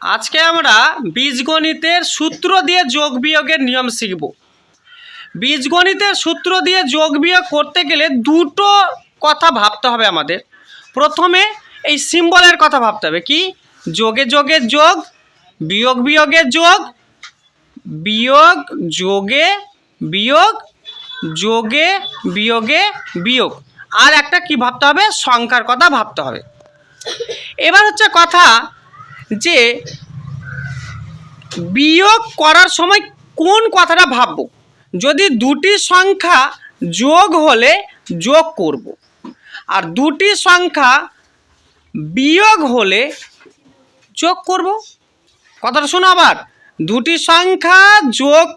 আজকে আমরা বীজগণিতের সূত্র দিয়ে যোগ বিয়োগের নিয়ম শিখব। বীজগণিতের সূত্র দিয়ে যোগ বিয়োগ করতে গেলে দুটো কথা ভাবতে হবে আমাদের। প্রথমে এই সিম্বলের কথা ভাবতে হবে, কি যোগে যোগে যোগ, বিয়োগ বিয়োগে যোগ, বিয়োগ যোগে বিয়োগ, যোগে বিয়োগে বিয়োগ। আর একটা কি ভাবতে হবে, সংখ্যার কথা ভাবতে হবে। এবার হচ্ছে কথা যে বিয়োগ করার সময় কোন কথাটা ভাববো। যদি দুটি সংখ্যা যোগ হলে যোগ করব, আর দুটি সংখ্যা বিয়োগ হলে যোগ করব। কথাটা শোনো আবার, দুটি সংখ্যা যোগ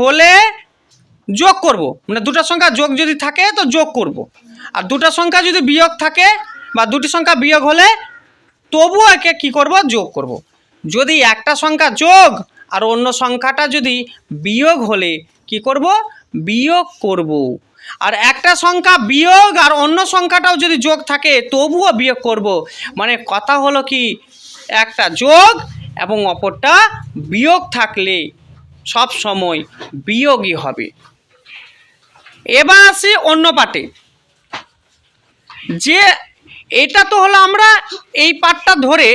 হলে যোগ করব, মানে দুটো সংখ্যা যোগ যদি থাকে তো যোগ করব, আর দুটো সংখ্যা যদি বিয়োগ থাকে বা দুটি সংখ্যা বিয়োগ হলে তবুও একে কী করব, যোগ করব। যদি একটা সংখ্যা যোগ আর অন্য সংখ্যাটা যদি বিয়োগ হলে কি করব, বিয়োগ করব। আর একটা সংখ্যা বিয়োগ আর অন্য সংখ্যাটাও যদি যোগ থাকে তবুও বিয়োগ করব। মানে কথা হলো কি, একটা যোগ এবং অপরটা বিয়োগ থাকলে সব সময় বিয়োগই হবে। এবার আসি অন্য পার্টে, যে এটা তো হলো আমরা এই পার্টটা ধরে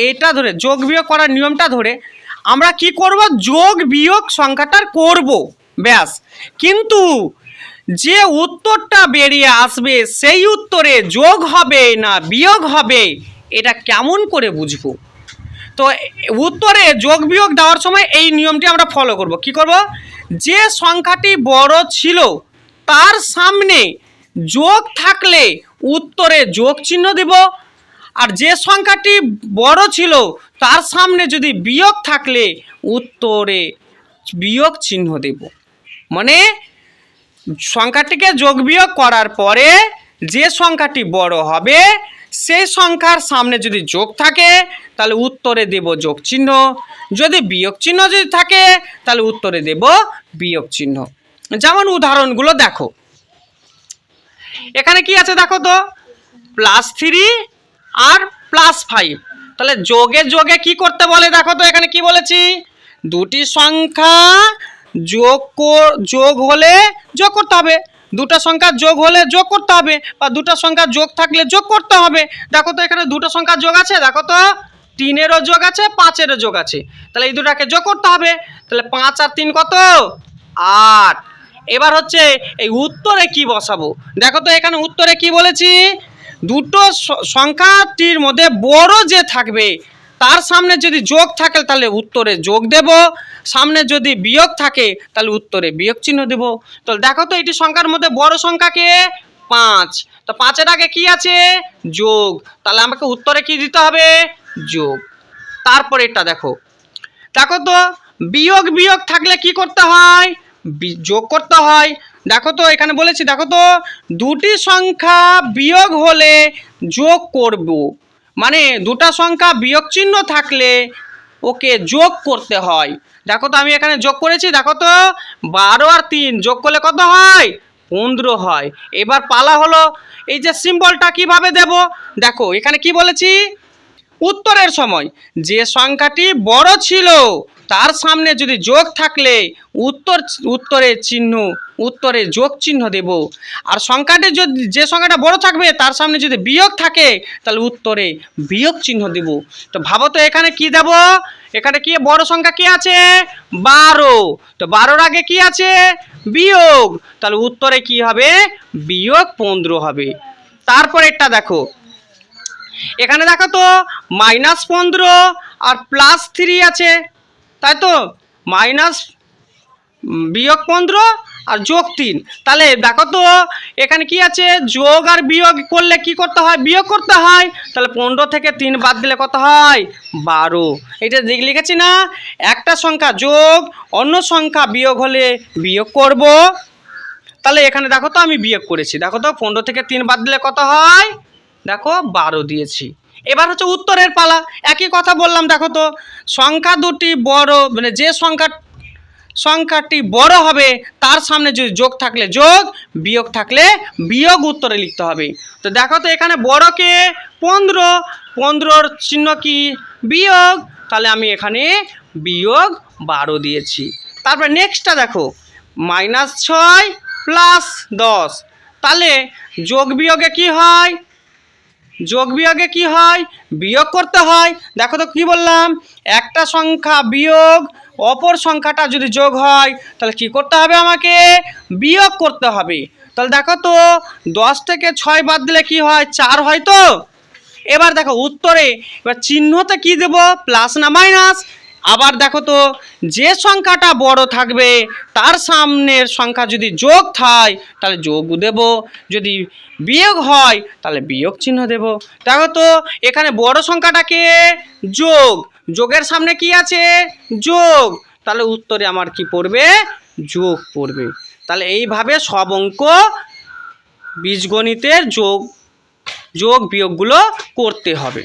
এইটা ধরে যোগ বিয়োগ করার নিয়মটা ধরে আমরা কি করব, যোগ বিয়োগ সংখ্যাটার করব, ব্যাস। কিন্তু যে উত্তরটা বেরিয়ে আসবে সেই উত্তরে যোগ হবে না বিয়োগ হবে, এটা কেমন করে বুঝবো? তো উত্তরে যোগ বিয়োগ দেওয়ার সময় এই নিয়মটি আমরা ফলো করব। কি করব, যে সংখ্যাটি বড় ছিল তার সামনে যোগ থাকলে উত্তরে যোগ চিহ্ন দেব, আর যে সংখ্যাটি বড় ছিল তার সামনে যদি বিয়োগ থাকলে উত্তরে বিয়োগ চিহ্ন দেব। মানে সংখ্যাটিকে যোগ বিয়োগ করার পরে যে সংখ্যাটি বড় হবে সেই সংখ্যার সামনে যদি যোগ থাকে তাহলে উত্তরে দেব যোগ চিহ্ন, যদি বিয়োগ চিহ্ন যদি থাকে তাহলে উত্তরে দেব বিয়োগ চিহ্ন। যেমন উদাহরণগুলো দেখো, এখানে কি আছে দেখো তো, +3 আর +5। তাহলে যোগে যোগে কি করতে বলে দেখো তো, এখানে কি বলেছি, দুটি সংখ্যা যোগ হলে যোগ করতে হবে, দুটো সংখ্যা যোগ হলে যোগ করতে হবে, বা দুটো সংখ্যা যোগ থাকলে যোগ করতে হবে। দেখো তো এখানে দুটো সংখ্যা যোগ আছে, দেখো তো 3-এরও যোগ আছে 5-এরও যোগ আছে, তাহলে এই দুটাকে যোগ করতে হবে। তাহলে 5 আর 3 কত, 8। এবার হচ্ছে এই উত্তরে কি বসাবো, দেখো তো এখানে উত্তরে কি বলেছি, দুটো সংখ্যাটির মধ্যে বড় যে থাকবে তার সামনে যদি যোগ থাকে তাহলে উত্তরে যোগ দেব, সামনে যদি বিয়োগ থাকে তাহলে উত্তরে বিয়োগ চিহ্ন দেব। তো দেখো তো এটি সংখ্যার মধ্যে বড় সংখ্যাকে 5, তো 5-এর আগে কি আছে, যোগ, তাহলে আমাকে উত্তরে কি দিতে হবে, যোগ। তারপরে এটা দেখো, দেখো তো বিয়োগ বিয়োগ থাকলে কি করতে হয়, যোগ করতে হয়। দেখো তো এখানে বলেছি, দেখো তো দুটি সংখ্যা বিয়োগ হলে যোগ করব, মানে দুটা সংখ্যা বিয়োগ চিহ্ন থাকলে ওকে যোগ করতে হয়। দেখো তো আমি এখানে যোগ করেছি, দেখো তো 12 আর 3 যোগ করলে কত হয়, 15 হয়। এবার পালা হলো এই যে সিম্বলটা কিভাবে দেব। দেখো এখানে কি বলেছি, উত্তরের সময় যে সংখ্যাটি বড় ছিল তার সামনে যদি যোগ থাকলে উত্তরে যোগ চিহ্ন দেব, আর সংখ্যাটি যদি যে সংখ্যাটা বড় থাকবে তার সামনে যদি বিয়োগ থাকে তাহলে উত্তরে বিয়োগ চিহ্ন দেব। তো ভাবো তো এখানে কি দেব, এখানে কি বড় সংখ্যা কি আছে, 12, তো 12-এর আগে কি আছে, বিয়োগ, তাহলে উত্তরে কি হবে, বিয়োগ 15 হবে। তারপর এটা দেখো, এখানে দেখো তো -15 আর +3 আছে, তাই তো, বিয়োগ 15 আর যোগ 3। তাহলে দেখো তো এখানে কি আছে, যোগ আর বিয়োগ করলে কি করতে হয়, বিয়োগ করতে হয়। তাহলে 15 থেকে 3 বাদ দিলে কত হয়, 12। এটা লিখেছি না, একটা সংখ্যা যোগ অন্য সংখ্যা বিয়োগ হলে বিয়োগ করব। তাহলে এখানে দেখো তো আমি বিয়োগ করেছি, দেখো তো 15 থেকে 3 বাদ দিলে কত হয়, দেখো 12 দিয়েছি। এবার হচ্ছে উত্তরের পালা, একই কথা বললাম। দেখো তো সংখ্যা দুটি বড়, মানে যে সংখ্যাটি বড় হবে তার সামনে যদি যোগ থাকলে যোগ, বিয়োগ থাকলে বিয়োগ উত্তরে লিখতে হবে। তো দেখো তো এখানে বড়কে 15, 15-র চিহ্ন কি, বিয়োগ, তাহলে আমি এখানে বিয়োগ 12 দিয়েছি। তারপরে নেক্সটটা দেখো, -6 +10, তাহলে যোগ বিয়োগে কি হয়? যোগ বিয়োগে কি হয়? বিয়োগ করতে হয়। দেখো তো কি বললাম, একটা সংখ্যা বিয়োগ অপর সংখ্যাটা যদি যোগ হয় তাহলে কি করতে হবে? আমাকে বিয়োগ করতে হবে। তাহলে দেখো তো 10 থেকে 6 বাদ দিলে কি হয়? 4 হয় তো। এবার দেখো উত্তরে এবার চিহ্নতে কি দেব? প্লাস না মাইনাস? আবার দেখো তো যে সংখ্যাটা বড় থাকবে তার সামনের সংখ্যা যদি যোগ থাকে তাহলে যোগ দেব, যদি বিয়োগ হয় তাহলে বিয়োগ চিহ্ন দেব। দেখো তো এখানে বড় সংখ্যাটাকে যোগ, যোগের সামনে কি আছে? যোগ, তাহলে উত্তরে আমার কি পড়বে? যোগ পড়বে। তাহলে এইভাবে সব অঙ্ক বীজগণিতের যোগ বিয়োগগুলো করতে হবে।